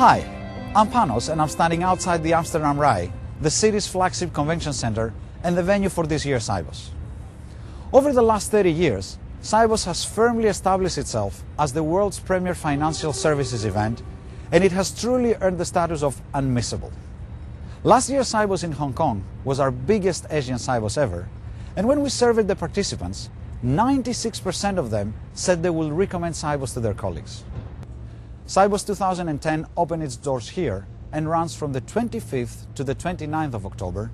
Hi, I'm Panos and I'm standing outside the Amsterdam Rai, the city's flagship convention center and the venue for this year's Sibos. Over the last 30 years, Sibos has firmly established itself as the world's premier financial services event, and it has truly earned the status of unmissable. Last year's Sibos in Hong Kong was our biggest Asian Sibos ever, and when we surveyed the participants, 96% of them said they will recommend Sibos to their colleagues. Sibos 2010 opened its doors here and runs from the 25th to the 29th of October,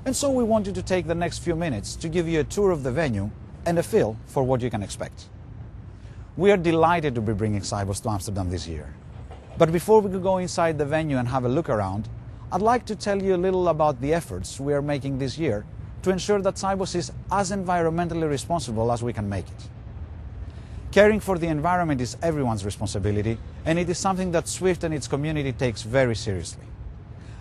and so we wanted to take the next few minutes to give you a tour of the venue and a feel for what you can expect. We are delighted to be bringing Sibos to Amsterdam this year. But before we go inside the venue and have a look around, I'd like to tell you a little about the efforts we are making this year to ensure that Sibos is as environmentally responsible as we can make it. Caring for the environment is everyone's responsibility, and it is something that Swift and its community takes very seriously.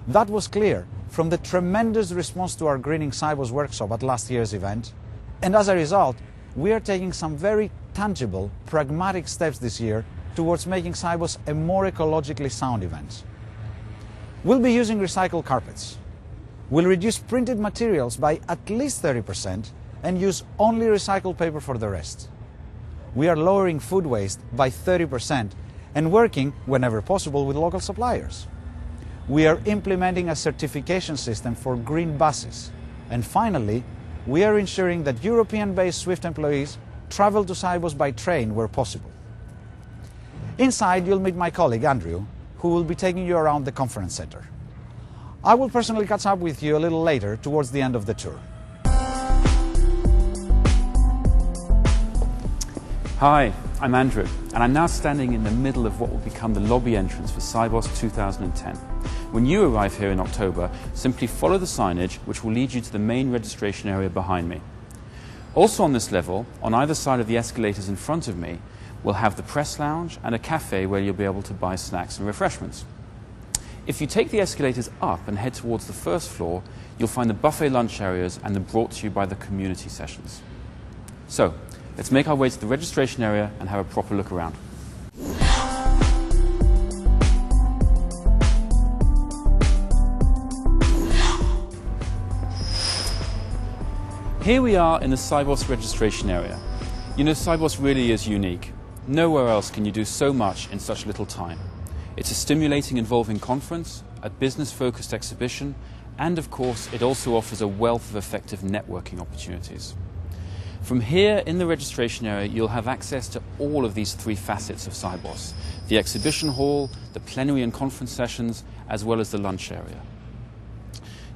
That was clear from the tremendous response to our Greening Sibos workshop at last year's event, and as a result, we are taking some very tangible, pragmatic steps this year towards making Sibos a more ecologically sound event. We'll be using recycled carpets. We'll reduce printed materials by at least 30% and use only recycled paper for the rest. We are lowering food waste by 30% and working, whenever possible, with local suppliers. We are implementing a certification system for green buses. And finally, we are ensuring that European-based Swift employees travel to Sibos by train where possible. Inside, you'll meet my colleague, Andrew, who will be taking you around the conference center. I will personally catch up with you a little later towards the end of the tour. Hi, I'm Andrew, and I'm now standing in the middle of what will become the lobby entrance for Sibos 2010. When you arrive here in October, simply follow the signage which will lead you to the main registration area behind me. Also on this level, on either side of the escalators in front of me, we'll have the press lounge and a cafe where you'll be able to buy snacks and refreshments. If you take the escalators up and head towards the first floor, you'll find the buffet lunch areas and the brought to you by the community sessions. So, let's make our way to the registration area and have a proper look around. Here we are in the Sibos registration area. You know, Sibos really is unique. Nowhere else can you do so much in such little time. It's a stimulating, involving conference, a business-focused exhibition, and of course, it also offers a wealth of effective networking opportunities. From here in the registration area, you'll have access to all of these three facets of Sibos: the exhibition hall, the plenary and conference sessions, as well as the lunch area.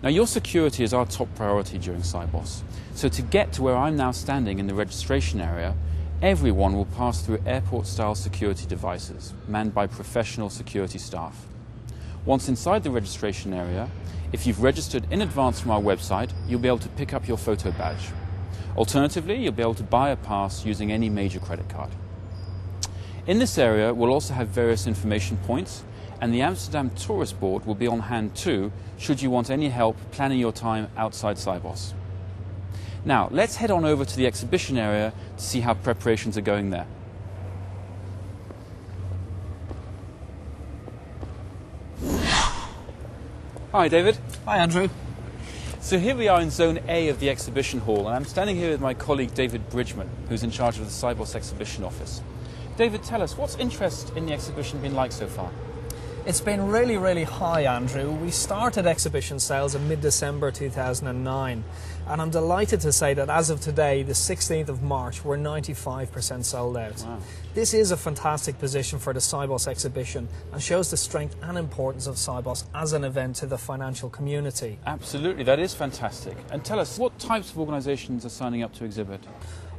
Now, your security is our top priority during Sibos. So to get to where I'm now standing in the registration area, everyone will pass through airport-style security devices, manned by professional security staff. Once inside the registration area, if you've registered in advance from our website, you'll be able to pick up your photo badge. Alternatively, you'll be able to buy a pass using any major credit card. In this area, we'll also have various information points, and the Amsterdam Tourist Board will be on hand too, should you want any help planning your time outside Sibos. Now, let's head on over to the exhibition area to see how preparations are going there. Hi, David. Hi, Andrew. So here we are in Zone A of the exhibition hall, and I'm standing here with my colleague David Bridgman, who's in charge of the Sibos exhibition office. David, tell us, what's interest in the exhibition been like so far? It's been really high, Andrew. We started exhibition sales in mid-December 2009, and I'm delighted to say that as of today, the 16th of March, we're 95% sold out. Wow. This is a fantastic position for the Sibos exhibition and shows the strength and importance of Sibos as an event to the financial community. Absolutely, that is fantastic. And tell us, what types of organisations are signing up to exhibit?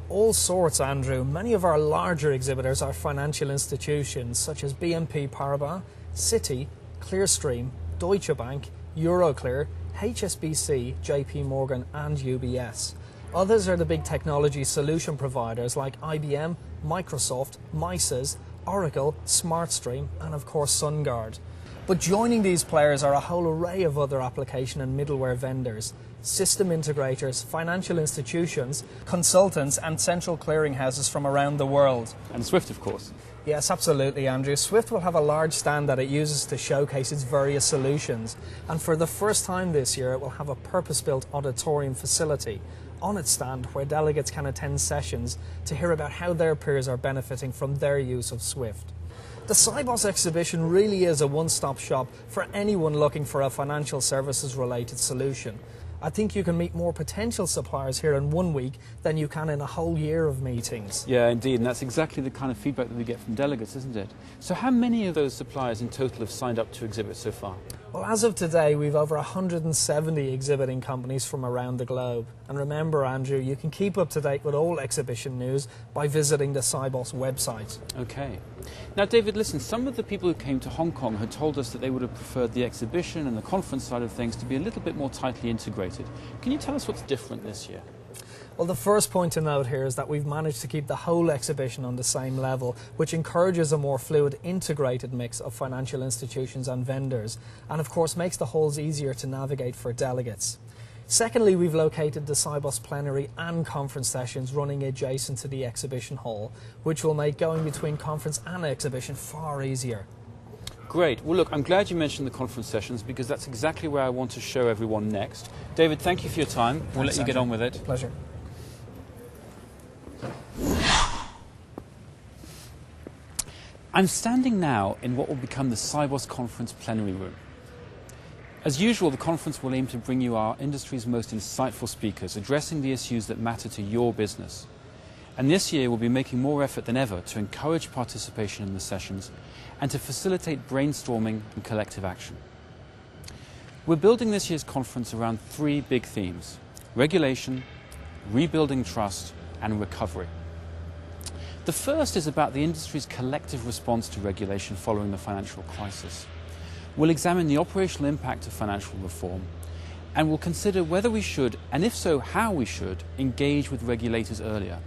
All sorts, Andrew. Many of our larger exhibitors are financial institutions such as BNP Paribas, Citi, Clearstream, Deutsche Bank, Euroclear, HSBC, JP Morgan and UBS. Others are the big technology solution providers like IBM, Microsoft, Mises, Oracle, SmartStream and of course SunGard. But joining these players are a whole array of other application and middleware vendors, system integrators, financial institutions, consultants and central clearinghouses from around the world. And Swift, of course. Yes, absolutely, Andrew. Swift will have a large stand that it uses to showcase its various solutions. And for the first time this year, it will have a purpose-built auditorium facility on its stand where delegates can attend sessions to hear about how their peers are benefiting from their use of Swift. The Sibos exhibition really is a one-stop shop for anyone looking for a financial services related solution. I think you can meet more potential suppliers here in 1 week than you can in a whole year of meetings. Yeah, indeed, and that's exactly the kind of feedback that we get from delegates, isn't it? So how many of those suppliers in total have signed up to exhibit so far? Well, as of today, we've over 170 exhibiting companies from around the globe. And remember, Andrew, you can keep up to date with all exhibition news by visiting the Sibos website. Okay. Now, David, listen, some of the people who came to Hong Kong had told us that they would have preferred the exhibition and the conference side of things to be a little bit more tightly integrated. Can you tell us what's different this year? Well, the first point to note here is that we've managed to keep the whole exhibition on the same level, which encourages a more fluid, integrated mix of financial institutions and vendors, and of course makes the halls easier to navigate for delegates. Secondly, we've located the Sibos plenary and conference sessions running adjacent to the exhibition hall, which will make going between conference and exhibition far easier. Great. Well, look, I'm glad you mentioned the conference sessions because that's exactly where I want to show everyone next. David, thank you for your time. We'll let you get on with it. Pleasure. I'm standing now in what will become the Sibos Conference plenary room. As usual, the conference will aim to bring you our industry's most insightful speakers, addressing the issues that matter to your business. And this year we'll be making more effort than ever to encourage participation in the sessions and to facilitate brainstorming and collective action. We're building this year's conference around 3 big themes: regulation, rebuilding trust, and recovery. The first is about the industry's collective response to regulation following the financial crisis. We'll examine the operational impact of financial reform, and we'll consider whether we should, and if so, how we should, engage with regulators earlier.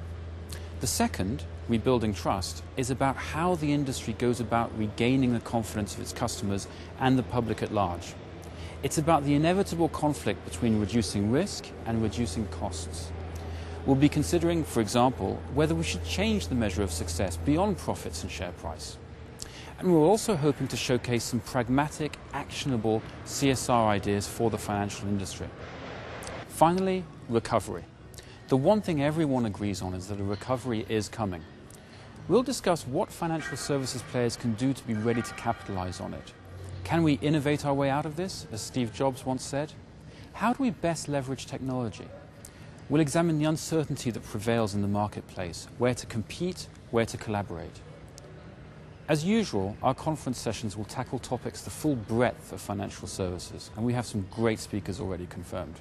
The second, rebuilding trust, is about how the industry goes about regaining the confidence of its customers and the public at large. It's about the inevitable conflict between reducing risk and reducing costs. We'll be considering, for example, whether we should change the measure of success beyond profits and share price. And we're also hoping to showcase some pragmatic, actionable CSR ideas for the financial industry. Finally, recovery. The one thing everyone agrees on is that a recovery is coming. We'll discuss what financial services players can do to be ready to capitalize on it. Can we innovate our way out of this, as Steve Jobs once said? How do we best leverage technology? We'll examine the uncertainty that prevails in the marketplace, where to compete, where to collaborate. As usual, our conference sessions will tackle topics the full breadth of financial services, and we have some great speakers already confirmed.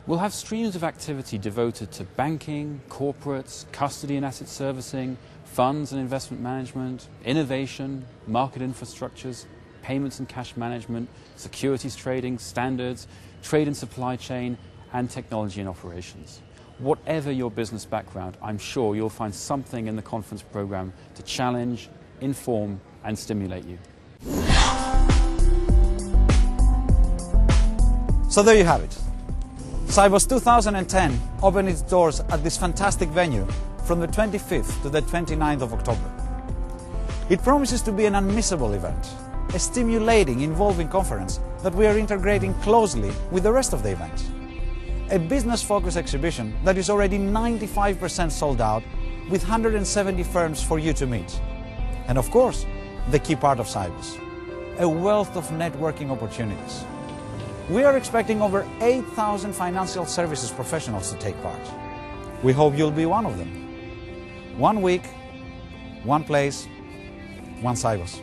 We'll have streams of activity devoted to banking, corporates, custody and asset servicing, funds and investment management, innovation, market infrastructures, payments and cash management, securities trading, standards, trade and supply chain, and technology and operations. Whatever your business background, I'm sure you'll find something in the conference program to challenge, inform, and stimulate you. So there you have it. Sibos 2010 opened its doors at this fantastic venue from the 25th to the 29th of October. It promises to be an unmissable event, a stimulating, involving conference that we are integrating closely with the rest of the event. A business-focused exhibition that is already 95% sold out, with 170 firms for you to meet. And of course, the key part of Sibos, a wealth of networking opportunities. We are expecting over 8,000 financial services professionals to take part. We hope you'll be one of them. 1 week, 1 place, 1 Sibos.